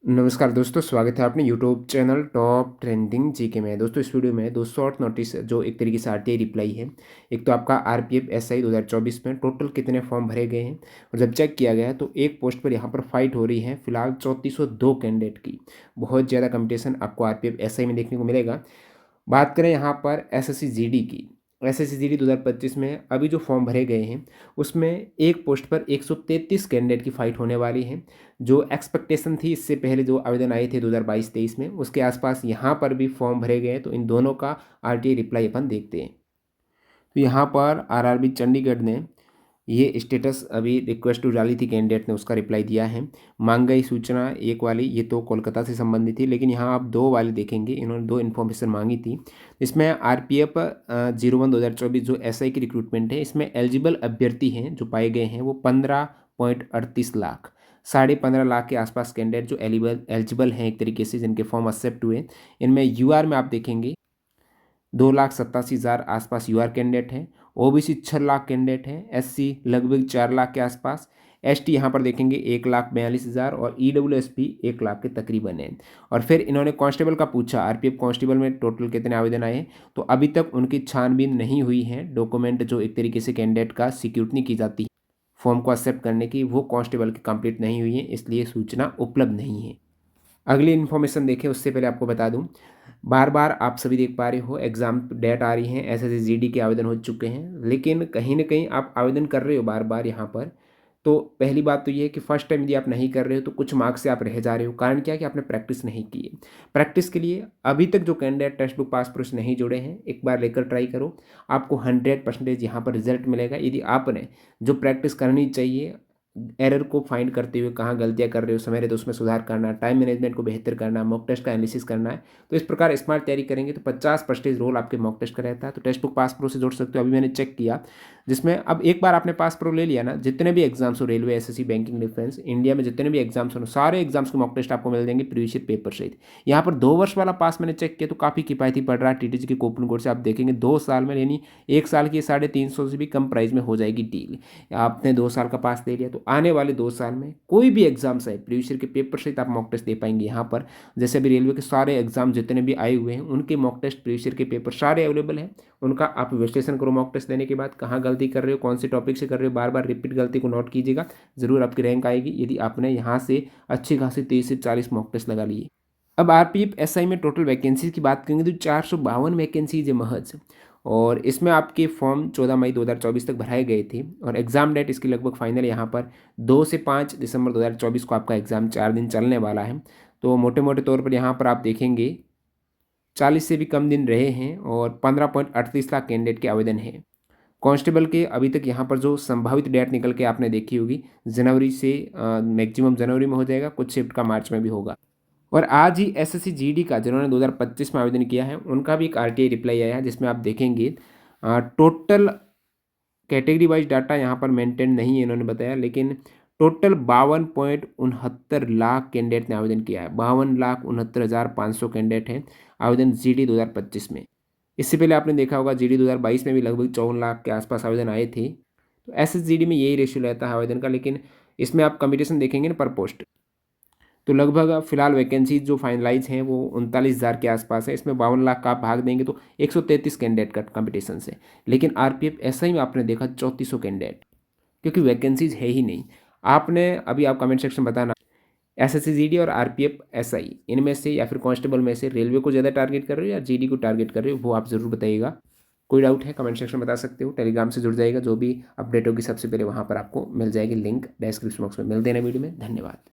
नमस्कार दोस्तों, स्वागत है अपने YouTube channel top trending GK में। दोस्तों इस वीडियो में दो शॉर्ट नोटिस जो एक तरीके से आरटीआई रिप्लाई है। एक तो आपका आरपीएफ एसआई 2024 में टोटल कितने फॉर्म भरे गए हैं, और जब चेक किया गया है तो एक पोस्ट पर यहाँ पर फाइट हो रही है फिलहाल 3402 कैंडिडेट की। बहुत ज़्यादा कंपटीशन आपको आरपीएफ एसआई में देखने को मिलेगा। बात करें यहाँ पर एसएससी जीडी की, एसएससी जीडी 2025 में अभी जो फॉर्म भरे गए हैं उसमें एक पोस्ट पर 133 कैंडिडेट की फाइट होने वाली है। जो एक्सपेक्टेशन थी इससे पहले जो आवेदन आए थे 2022-23 में, उसके आसपास यहाँ पर भी फॉर्म भरे गए हैं। तो इन दोनों का आरटीआई रिप्लाई अपन देखते हैं। तो यहाँ पर आरआरबी चंडीगढ़ ने ये स्टेटस अभी रिक्वेस्ट टू डाली थी, कैंडिडेट ने उसका रिप्लाई दिया है। मांग गई सूचना एक वाली, ये तो कोलकाता से संबंधित थी, लेकिन यहाँ आप दो वाली देखेंगे, इन्होंने दो इन्फॉर्मेशन मांगी थी। इसमें आरपीएफ 01/2024 जो एसआई की रिक्रूटमेंट है, इसमें एलिजिबल अभ्यर्थी हैं जो पाए गए हैं वो 15.38 लाख, 15.5 लाख के आसपास कैंडिडेट जो एलिजिबल हैं एक तरीके से, जिनके फॉर्म एक्सेप्ट हुए। इनमें यूआर में आप देखेंगे 2,87,000 आसपास यूआर कैंडिडेट हैं। ओबीसी 6 लाख कैंडिडेट हैं। एससी लगभग 4 लाख के आसपास। एसटी यहाँ पर देखेंगे 1,42,000 और ईडब्ल्यूएस भी 1 लाख के तकरीबन है। और फिर इन्होंने कांस्टेबल का पूछा, आरपीएफ कांस्टेबल में टोटल कितने आवेदन आए हैं, तो अभी तक उनकी छानबीन नहीं हुई है। डॉक्यूमेंट जो एक तरीके से कैंडिडेट का सिक्योरिटी की जाती है फॉर्म को एक्सेप्ट करने की, वो कांस्टेबल की कंप्लीट नहीं हुई है, इसलिए सूचना उपलब्ध नहीं है। अगली इन्फॉर्मेशन देखें उससे पहले आपको बता दूं, बार बार आप सभी देख पा रहे हो एग्ज़ाम डेट आ रही हैं, एसएससी जीडी के आवेदन हो चुके हैं, लेकिन कहीं ना कहीं आप आवेदन कर रहे हो बार बार यहाँ पर। तो पहली बात तो ये है कि फर्स्ट टाइम यदि आप नहीं कर रहे हो तो कुछ मार्क्स से आप रह जा रहे हो। कारण क्या है कि आपने प्रैक्टिस नहीं की है। प्रैक्टिस के लिए अभी तक जो कैंडिडेट टेक्स्ट बुक पास प्रूफ नहीं जुड़े हैं, एक बार लेकर ट्राई करो, आपको 100% यहाँ पर रिजल्ट मिलेगा। यदि आपने जो प्रैक्टिस करनी चाहिए, एरर को फाइंड करते हुए कहाँ गलतियाँ कर रहे हो, समय रहते तो उसमें सुधार करना, टाइम मैनेजमेंट को बेहतर करना, मॉक टेस्ट का एनालिसिस करना है, तो इस प्रकार स्मार्ट तैयारी करेंगे तो 50% रोल आपके मॉक टेस्ट का रहता है। तो टेक्स्ट बुक पास प्रो से जोड़ सकते हो। अभी मैंने चेक किया, जिसमें अब एक बार आपने पास प्रो ले लिया ना, जितने भी एग्जाम्स हो, railway, SSC, banking, defence, India में जितने भी एग्जाम्स हो, सारे एग्जाम्स के मॉक टेस्ट आपको मिल जाएंगे प्रीवियस ईयर पेपर सहित। यहाँ पर 2 वर्ष वाला पास मैंने चेक किया तो काफ़ी किफ़ायती पड़ रहा है। टीटीजी के कूपन कोड से आप देखेंगे 2 साल में, यानी 1 साल की 350 से भी कम प्राइस में हो जाएगी डील। आपने 2 साल का पास ले लिया तो आने वाले 2 साल में कोई भी एग्जाम्स है प्रीवियस ईयर के पेपर सहित आप मॉक टेस्ट दे पाएंगे यहाँ पर। जैसे अभी रेलवे के सारे एग्जाम जितने भी आए हुए हैं उनके मॉक टेस्ट प्रीवियस ईयर के पेपर सारे अवेलेबल हैं। उनका आप विश्लेषण करो मॉक टेस्ट देने के बाद, कहाँ गलती कर रहे हो, कौन से टॉपिक से कर रहे हो, बार बार रिपीट गलती को नोट कीजिएगा, जरूर आपकी रैंक आएगी यदि आपने यहाँ से अच्छी खासी 30 से 40 मॉक टेस्ट लगा लिए। अब आरपीएफ एसआई में टोटल वैकेंसीज की बात करेंगे तो 452 वैकेंसीज है महज, और इसमें आपके फॉर्म 14 मई 2024 तक भराए गए थे। और एग्ज़ाम डेट इसकी लगभग फाइनल यहाँ पर 2 से 5 दिसंबर 2024 को आपका एग्ज़ाम 4 दिन चलने वाला है। तो मोटे मोटे तौर पर यहाँ पर आप देखेंगे 40 से भी कम दिन रहे हैं और 15.38 लाख कैंडिडेट के आवेदन हैं। कांस्टेबल के अभी तक यहाँ पर जो संभावित डेट निकल के आपने देखी होगी, जनवरी से मैक्सिमम जनवरी में हो जाएगा, कुछ शिफ्ट का मार्च में भी होगा। और आज ही एसएससी जीडी का जिन्होंने 2025 में आवेदन किया है उनका भी एक आरटीआई रिप्लाई आया है, जिसमें आप देखेंगे टोटल कैटेगरी वाइज डाटा यहाँ पर मेंटेन नहीं है इन्होंने बताया, लेकिन टोटल 52.69 लाख कैंडिडेट ने आवेदन किया है। 52,69,500 कैंडिडेट हैं आवेदन जीडी 2025 में। इससे पहले आपने देखा होगा जीडी 2022 में भी लगभग 54 लाख के आसपास आवेदन आए थे। तो एसएसजीडी में यही रेशियो रहता है आवेदन का, लेकिन इसमें आप कंपटीशन देखेंगे ना पर पोस्ट, तो लगभग फिलहाल वैकेंसी जो फाइनलाइज हैं वो 39,000 के आसपास है। इसमें 52 लाख का आप भाग देंगे तो 133 कैंडिडेट का कंपटीशन से। लेकिन आरपीएफ एसआई में आपने देखा 3400 कैंडिडेट, क्योंकि वैकेंसीज है ही नहीं। आपने अभी आप कमेंट सेक्शन बताना, एसएससी जीडी और आरपीएफ एसआई इनमें से या फिर कांस्टेबल में से रेलवे को ज़्यादा टारगेट कर रहे हो या जीडी को टारगेट कर रहे हो, वो आप ज़रूर बताइएगा। कोई डाउट है कमेंट सेक्शन में बता सकते हो। टेलीग्राम से जुड़ जाएगा, जो भी अपडेट होगी सबसे पहले वहाँ पर आपको मिल जाएगी, लिंक डिस्क्रिप्शन बॉक्स में। मिलते हैं वीडियो में, धन्यवाद।